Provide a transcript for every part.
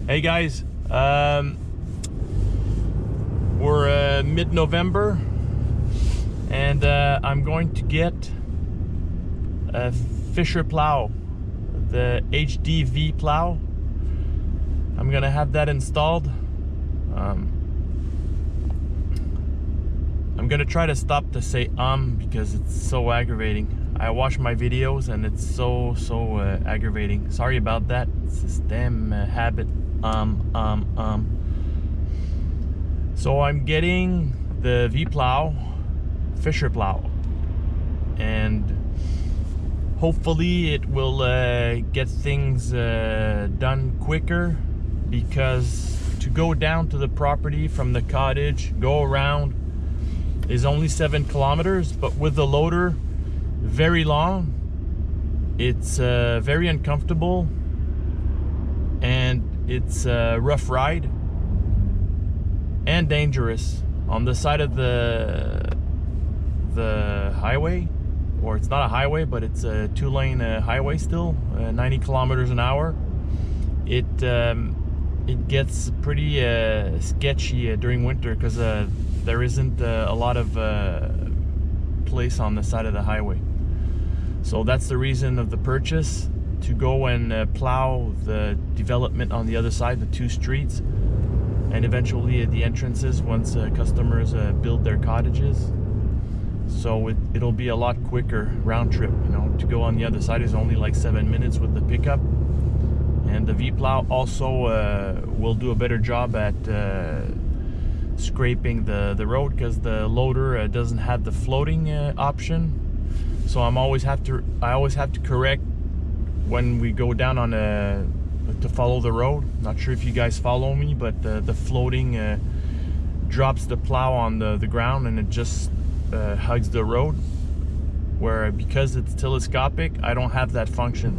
Hey guys, we're mid-November and I'm going to get a Fisher Plow, the HDV plow. I'm gonna have that installed. I'm gonna try to stop to say because it's so aggravating. I watch my videos and it's so aggravating. Sorry about that. It's this damn habit. So I'm getting the V plow, Fisher Plow, and hopefully it will get things done quicker, because to go down to the property from the cottage, go around, is only 7 kilometers, but with the loader, very long. It's very uncomfortable, and it's a rough ride and dangerous on the side of the highway. Or it's not a highway, but it's a 2-lane highway still, 90 kilometers an hour. It gets pretty sketchy during winter, because there isn't a lot of place on the side of the highway. So that's the reason of the purchase, to go and plow the development on the other side, the 2 streets, and eventually the entrances once customers build their cottages. So it'll be a lot quicker round trip. You know, to go on the other side is only like 7 minutes with the pickup. And the V-Plow also will do a better job at scraping the road, because the loader doesn't have the floating option. So I always have to correct when we go down on to follow the road. Not sure if you guys follow me, but the floating drops the plow on the ground, and it just hugs the road. Where because it's telescopic, I don't have that function.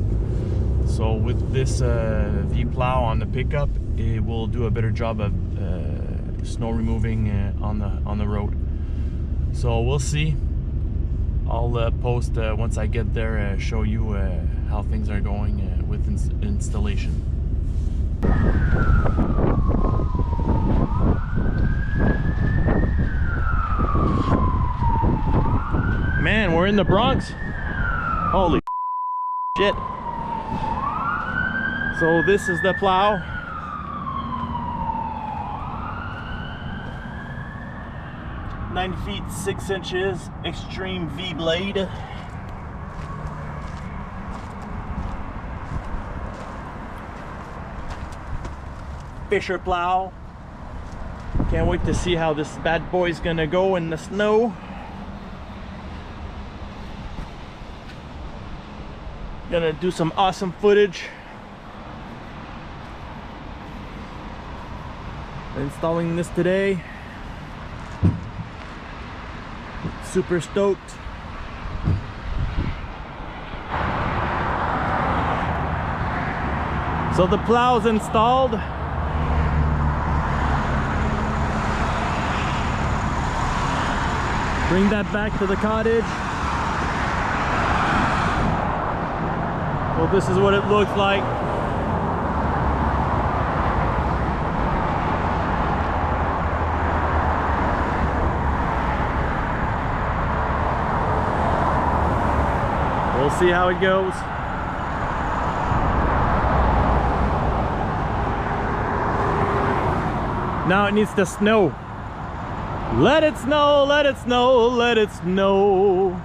So with this V-Plow on the pickup, it will do a better job of snow removing on the road. So we'll see. I'll post once I get there, show you how things are going with installation. Man, we're in the Bronx. Holy shit. So this is the plow. Nine feet 6 inches, Xtreme V blade. Fisher Plow. Can't wait to see how this bad boy's gonna go in the snow. Gonna do some awesome footage. Installing this today. Super stoked. So the plow's installed. Bring that back to the cottage. Well, this is what it looks like. We'll see how it goes. Now it needs to snow. Let it snow, let it snow, let it snow.